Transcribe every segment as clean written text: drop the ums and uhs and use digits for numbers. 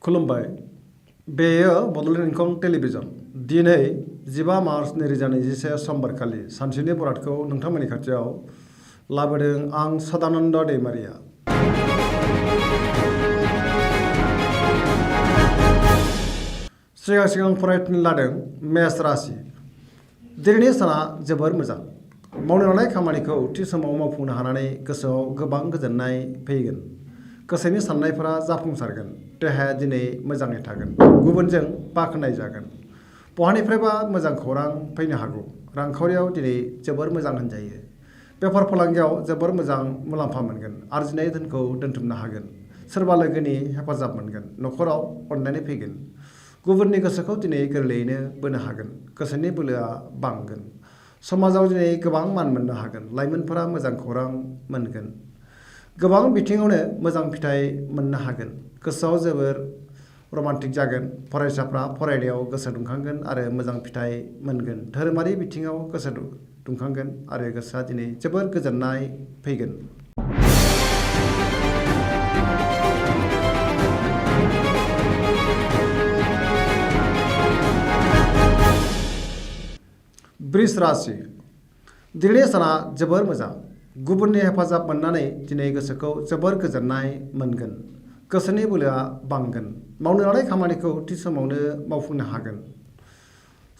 खुलुमबाय। बेयो बड'लेण्ड इंखं टेलिभिजन। दिनै 15 मार्च 2021 समबारखालि सानसेनि बरादखौ नोंथांमोननि खाथियाव लाबोदों आं सदानन्द दैमारिया। सिगां फरायनो लादों मेष राशि। दिनैनि साना जोबोर मोजां। मावनो लानाय खामानिखौ थि समाव मावफुंनो हानानै गोसोआव गोबां गोजोननाय फैगोन। गोसोनि साननायफोरा जाफुंसारगोन। देहाया दिनै मोजाङै थागोन। गुबुनजों बाख्नाय जागोन। बहानिफ्रायबा मोजां खौरां फैनो हागौ। रांखावरियाव दिनै जोबोर मोजां होनजायो। बेफार फालांगियाव जोबोर मोजां मुलाम्फा मोनगोन। आरजिनाय धोनखौ दोनथुमनो हागोन। सोरबा लोगोनि हेफाजाब मोनगोन। न'खराव अननाय फैगोन। गुबुननि गोसोखौ दिनै गोरलैयैनो बोनो हागोन। गोसोनि बोलोआ बांगोन। समाजाव दिनै गोबां मान मोननो हागोन। लाइमोनफोरा मोजां खौरां मोनगोन। गोबां बिथिङावनो मोजां फिथाइ मोननो हागोन। गोसोआव जोबोर रमान्टिक जागोन। फरायसाफ्रा फरायनायाव गोसो दुंखांगोन आरो मोजां फिथाइ मोनगोन। धोरोमारि बिथिङाव गोसो दुंखांगोन आरो गोसोआ दिनै जोबोर गोजोननाय फैगोन। वृष राशि। दिनैनि साना जोबोर मोजां। गुबुननि हेफाजाब मोननानै दिनै गोसोखौ जोबोर गोजोननाय मोनगोन। गोसोनि बोलोआ बांगोन। मावनो लानाय खामानिखौ थि समावनो मावफुंनो हागोन।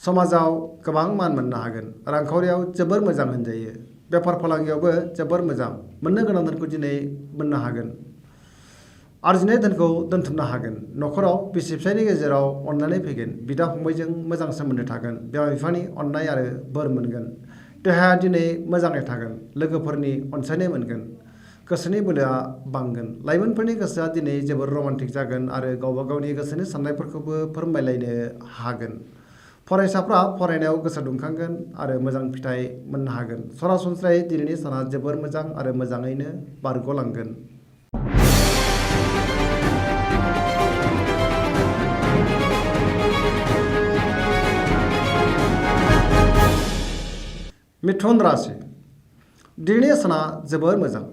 समाजाव गोबां मान मोननो हागोन। रांखावरियाव जोबोर मोजां होनजायो। बेफार फालांगियावबो जोबोर मोजां। मोननो गोनां धोनखौ दिनै मोननो हागोन। आरजिनाय धोनखौ दोनथुमनो हागोन। न'खराव बिसि फिसायनि गेजेराव अननानै फैगोन। बिदा फंबायजों मोजां सोमोन्दो थागोन। बिमा बिफानि अननाय आरो बोर मोनगोन। देहाया दिनै मोजाङै थागोन। लोगोफोरनि अनसायनाय मोनगोन। गोसोनि बोलोआ बांगोन। लाइमोनफोरनि गोसोआ दिनै जोबोर रमान्टिक जागोन आरो गावबा गावनि गोसोनि साननायफोरखौबो फोरमायलायनो हागोन। फरायसाफ्रा फरायनायाव गोसो दुंखांगोन आरो मोजां फिथाइ मोननो हागोन। सरासनस्रायै दिनैनि साना जोबोर मोजां आरो मोजाङैनो बारग'लांगोन। मिथुन राशि। दिनैनि साना जोबोर मोजां।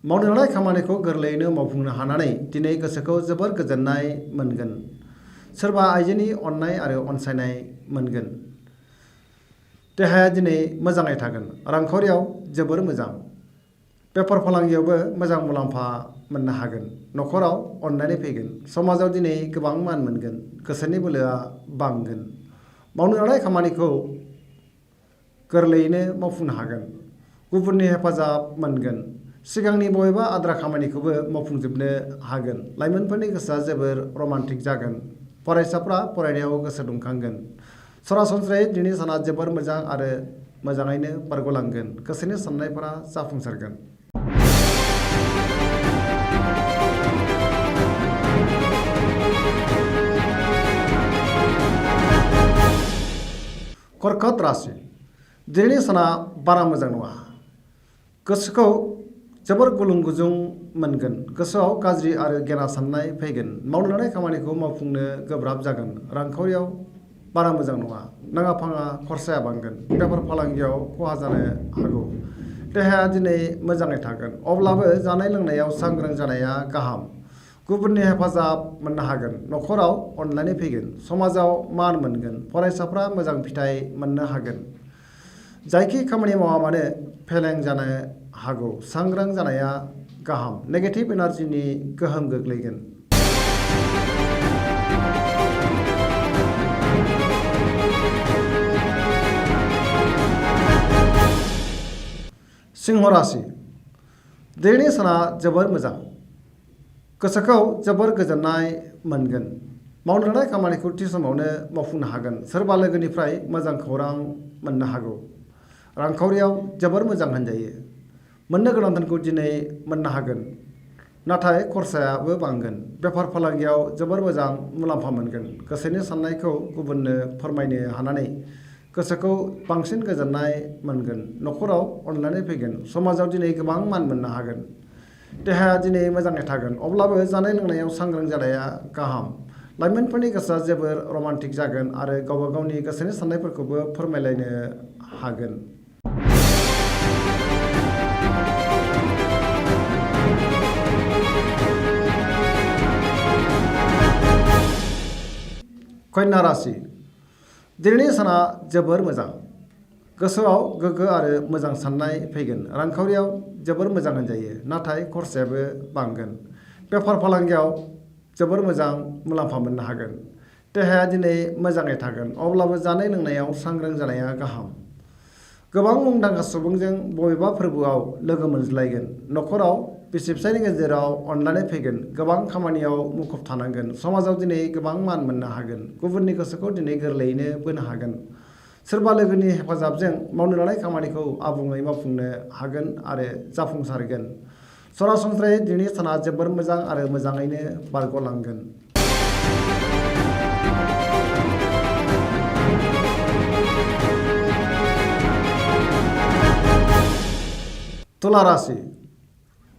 मावनो लानाय खामानिखौ गोरलैयैनो मावफुंनो हानानै दिनै गोसोखौ जोबोर गोजोननाय मोनगोन। सोरबा आइजोनि अननाय आरो अनसायनाय मोनगोन। देहाया दिनै मोजाङै थागोन। रांखावरियाव जोबोर मोजां। बेफार फालांगियावबो मोजां मुलाम्फा मोननो हागोन। न'खराव अननाय फैगोन। समाजाव दिनै गोबां मान मोनगोन। गोसोनि बोलोआ बांगोन। मावनो लानाय खामानिखौ गोरलैयैनो मावफुंनो हागोन। गुबुननि हेफाजाब मोनगोन। सिगांनि बबेबा आद्रा खामानिखौबो मावफुंजोबनो हागोन। लाइमोनफोरनि गोसोआ जोबोर रमान्टिक जागोन। फरायसाफ्रा फरायनायाव गोसो दुंखांगोन। सरासनस्रायै दिनैनि साना जोबोर मोजां आरो मोजाङैनो बारग'लांगोन। गोसोनि साननायफोरा जाफुंसारगोन। कर्कट राशि। दिनैनि साना बारा मोजां नङा। गोसोखौ जोबोर गुलुं गुजुं मोनगोन। गोसोआव गाज्रि आरो गेना साननाय फैगोन। मावनो लानाय खामानिखौ मावफुंनो गोब्राब जागोन। रांखावरियाव बारा मोजां नङा। नाङा फाङा खरसाया बांगोन। बेफार फालांगियाव खहा जानो हागौ। देहाया दिनै मोजाङै थागोन। अब्लाबो जानाय लोंनायाव सांग्रां जानाया गाहाम। गुबुननि हेफाजाब मोननो हागोन। न'खराव अनलायनाय फैगोन। समाजाव मान मोनगोन। फरायसाफ्रा मोजां फिथाइ मोननो हागोन। जायखि खामानि मावा मानो फेलें जानो हागौ। सांग्रां जानाया गाहाम। नेगेटिभ एनार्जिनि गोहोम गोग्लैगोन। सिंह राशि। दिनैनि साना जोबोर मोजां। गोसोखौ जोबोर गोजोननाय मोनगोन। मावनो लानाय खामानिखौ थि समावनो मावफुंनो हागोन। सोरबा लोगोनिफ्राय मोजां खौरां मोननो हागौ। रांखावरियाव जोबोर मोजां होनजायो। मोननो गोनां धोनखौ दिनै मोननो हागोन। नाथाय खरसायाबो बांगोन। बेफार फालांगियाव जोबोर मोजां मुलाम्फा मोनगोन। गोसोनि साननायखौ गुबुननो फोरमायनो हानानै गोसोखौ बांसिन गोजोननाय मोनगोन। न'खराव अनलायनाय फैगोन। समाजाव दिनै गोबां मान मोननो हागोन। देहाया दिनै मोजाङै थागोन। अब्लाबो जानाय लोंनायाव सांग्रां जानाया गाहाम। लाइमोनफोरनि गोसोआ जोबोर रमान्टिक जागोन आरो गावबा गावनि गोसोनि साननायफोरखौबो फोरमायलायनो हागोन। कन्या राशि दिनैनि साना जोबोर मोजां गोसोआव गोग्गो आरो मोजां साननाय फैगोन रांखावरियाव जोबोर मोजां होनजायो नाथाय खरसायाबो बांगोन बेफार फालांगियाव जोबोर मोजां मुलाम्फा मोननो हागोन देहाया दिनै मोजाङै थागोन अब्लाबो जानाय लोंनायाव सांग्रां जानाया गाहाम गोबां मुंदांखा सुबुंजों बबेबा फोरबोआव लोगो मोनज्लायगोन न'खराव बिसि फिसायनि गेजेराव अनलायनाय फैगोन गोबां खामानियाव मुखुब थानांगोन समाजाव दिनै गोबां मान मोननो हागोन गुबुननि गोसोखौ दिनै गोरलैयैनो बोनो हागोन सोरबा लोगोनि हेफाजाबजों मावनो लानाय खामानिखौ आबुङै मावफुंनो हागोन आरो जाफुंसारगोन सरासनस्रायै दिनैनि साना जोबोर मोजां आरो मोजाङैनो बारग'लांगोन तुला राशि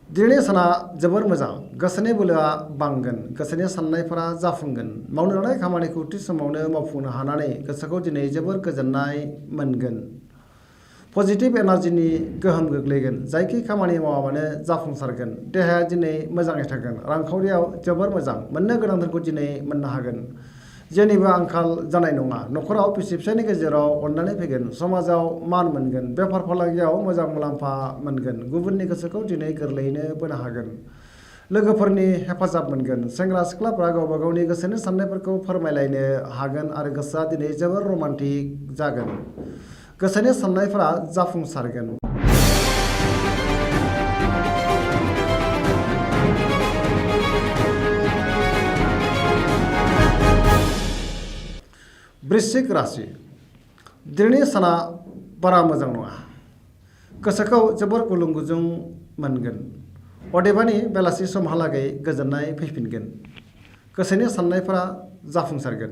दिनैनि साना जोबोर मोजां गोसोनि बोलोआ बांगोन गोसोनि साननायफोरा जाफुंगोन मावनो लानाय खामानिखौ थि समावनो मावफुंनो हानानै गोसोखौ दिनै जोबोर गोजोननाय मोनगोन पजिटिभ एनार्जिनि गोहोम गोग्लैगोन जायखि खामानि मावाबानो जाफुंसारगोन देहाया दिनै मोजाङै थागोन रांखावरियाव जोबोर मोजां मोननो गोनांफोरखौ दिनै मोननो हागोन जेनिबो आंखाल जानाय नङा न'खराव बिसि फिसायनि गेजेराव अननानै फैगोन समाजाव मान मोनगोन बेफार फालांगियाव मोजां मुलाम्फा मोनगोन गुबुननि गोसोखौ दिनै गोरलैयैनो बोनो हागोन लोगोफोरनि हेफाजाब मोनगोन सेंग्रा सिख्लाफ्रा गावबा गावनि गोसोनि साननायफोरखौ फोरमायलायनो हागोन आरो गोसोआ दिनै जोबोर रमान्टिक जागोन गोसोनि साननायफोरा जाफुंसारगोन वृश्चिक राशि दिनैनि साना बारा मोजां नङा गोसोखौ जोबोर गुलुं गुजुं मोनगोन अदेबानि बेलासि समहालागै गोजोननाय फैफिनगोन गोसोनि साननायफोरा जाफुंसारगोन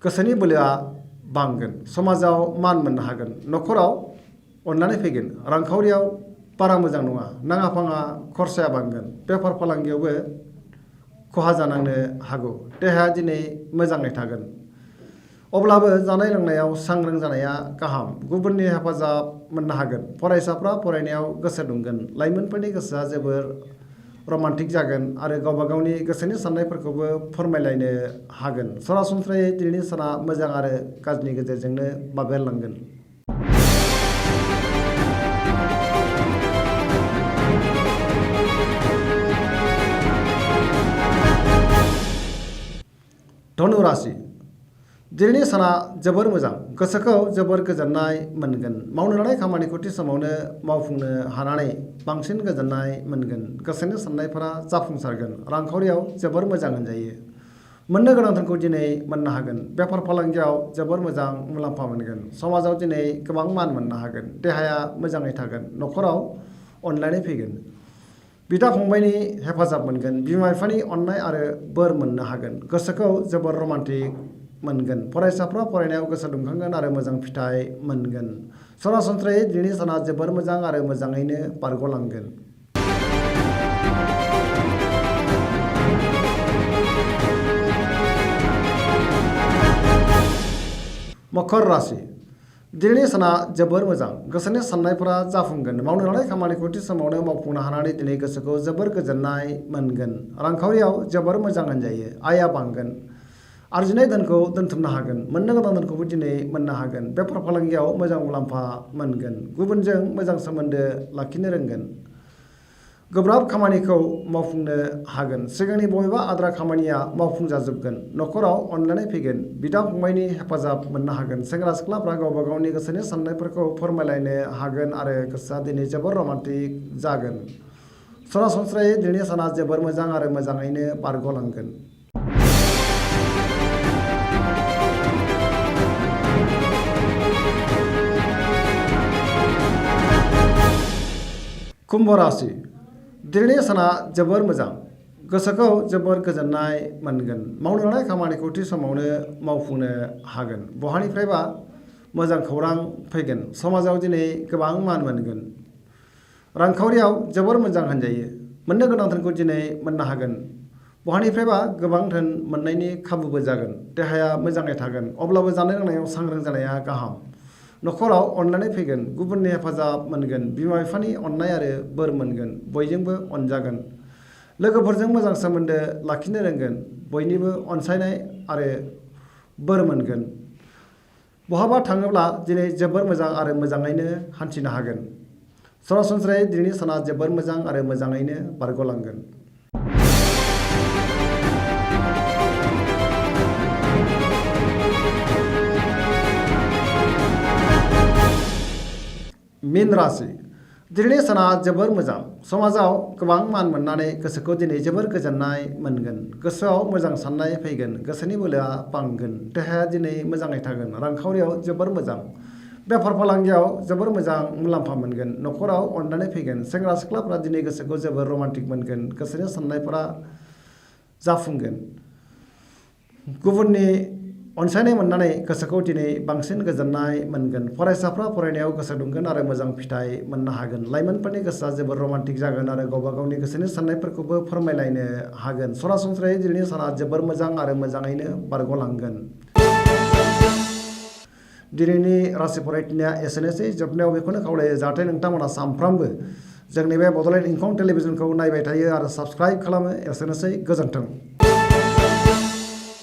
गोसोनि बोलोआ बांगोन समाजाव मान मोननो हागोन न'खराव अननानै फैगोन रांखावरियाव बारा मोजां नङा नाङा फाङा खरसाया बांगोन बेफार फालांगियावबो खहा जानांनो हागौ देहाया दिनै मोजाङै थागोन अब्लाबो जानाय लोंनायाव सांग्रां जानाया गाहाम गुबुननि हेफाजाब मोननो हागोन फरायसाफ्रा फरायनायाव गोसो दुंगोन लाइमोनफोरनि गोसोआ जोबोर रमान्टिक जागोन आरो गावबा गावनि गोसोनि साननायफोरखौबो फोरमायलायनो हागोन सरासनस्रायै दिनैनि साना मोजां आरो गाज्रिनि गेजेरजोंनो बाबेरलांगोन धनु राशि दिनैनि साना जोबोर मोजां गोसोखौ जोबोर गोजोननाय मोनगोन मावनो लानाय खामानिखौ थि समावनो मावफुंनो हानानै बांसिन गोजोननाय मोनगोन गोसोनि साननायफोरा जाफुंसारगोन रांखावरियाव जोबोर मोजां होनजायो मोननो गोनांथारखौ दिनै मोननो हागोन बेफार फालांगियाव जोबोर मोजां मुलाम्फा मोनगोन समाजाव दिनै गोबां मान मोननो हागोन देहाया मोजाङै थागोन न'खराव अनलायनाय फैगोन बिदा फंबायनि हेफाजाब मोनगोन बिमा बिफानि अननाय आरो बोर मोननो हागोन गोसोखौ जोबोर रमान्टिक मोनगोन फरायसाफ्रा फरायनायाव गोसो दुंखांगोन आरो मोजां फिथाइ मोनगोन सरासनस्रायै दिनैनि साना जोबोर मोजां आरो मोजाङैनो बारग'लांगोन मकर राशि दिनैनि साना जोबोर मोजां गोसोनि साननायफोरा जाफुंगोन मावनो लानाय खामानिखौ थि समावनो मावफुंनो हानानै दिनै गोसोखौ जोबोर गोजोननाय मोनगोन रांखावरियाव जोबोर मोजां होनजायो आयआ बांगोन आरजिनाय धोनखौ दोनथुमनो हागोन मोननो गोनां धोनखौबो दिनै मोननो हागोन बेफार फालांगियाव मोजां मुलाम्फा मोनगोन गुबुनजों मोजां सोमोन्दो लाखिनो रोंगोन गोब्राब खामानिखौ मावफुंनो हागोन सिगांनि बबेबा आद्रा खामानिया मावफुंजाजोबगोन न'खराव अनलायनाय फैगोन बिदा फंबायनि हेफाजाब मोननो हागोन सेंग्रा सिख्लाफ्रा गावबा गावनि गोसोनि साननायफोरखौ फोरमायलायनो हागोन आरो गोसोआ दिनै जोबोर रमान्टिक जागोन सरासनस्रायै दिनैनि साना जोबोर मोजां आरो मोजाङैनो बारग'लांगोन कुम्भ राशि दिनैनि साना जोबोर मोजां गोसोखौ जोबोर गोजोननाय मोनगोन मावनो लानाय खामानिखौ थि समावनो मावफुंनो हागोन बहानिफ्रायबा मोजां खौरां फैगोन समाजाव दिनै गोबां मान मोनगोन रांखावरियाव जोबोर मोजां होनजायो मोननो गोनां धोनखौ दिनै मोननो हागोन बहानिफ्रायबा गोबां धोन मोननायनि खाबुबो जागोन देहाया मोजाङै थागोन अब्लाबो जानाय लोंनायाव सांग्रां जानाया गाहाम न'खराव अननानै फैगोन गुबुननि हेफाजाब मोनगोन बिमा बिफानि अननाय आरो बोर मोनगोन बयजोंबो अनजागोन लोगोफोरजों मोजां सोमोन्दो लाखिनो रोंगोन, बयनिबो अनसायनाय आरो बोर मोनगोन। बहाबा थाङोब्ला दिनै जोबोर मोजां आरो मोजाङैनो हान्थिनो हागोन। सरासनस्रायै दिनैनि साना जोबोर मोजां आरो मोजाङैनो बारग'लांगोन। मीन राशि दिनैनि साना जोबोर मोजां। समाजाव गोबां मान मोननानै गोसोखौ दिनै जोबोर गोजोननाय मोनगोन। गोसोआव मोजां साननाय फैगोन, गोसोनि बोलोआ बांगोन, देहाया दिनै मोजाङै थागोन, रांखावरियाव जोबोर मोजां, बेफार फालांगियाव जोबोर मोजां मुलाम्फा मोनगोन, न'खराव अननाय फैगोन। सेंग्रा सिख्लाफ्रा दिनै गोसोखौ जोबोर रमान्टिक मोनगोन, गोसोनि साननायफोरा जाफुंगोन। गुबुननि अनसायनाय मोननानै गोसोखौ दिनै बांसिन गोजोननाय मोनगोन। फरायसाफ्रा फरायनायाव गोसो दुंगोन आरो मोजां फिथाइ मोननो हागोन। लाइमोनफोरनि गोसोआ जोबोर रमान्टिक जागोन आरो गावबा गावनि गोसोनि साननायफोरखौबो फोरमायलायनो हागोन। सरासनस्रायै दिनैनि साना जोबोर मोजां आरो मोजाङैनो बारग'लांगोन। दिनैनि राशि फरायथिनाया एसेनोसै। जोबनायाव बेखौनो खावलायो जाहाथे नोंथांमोना सानफ्रामबो जोंनि बे बड'लेण्ड इंखं टेलिभिजनखौ नायबाय थायो आरो साबस्क्राइब खालामो। एसेनोसै, गोजोन्थों।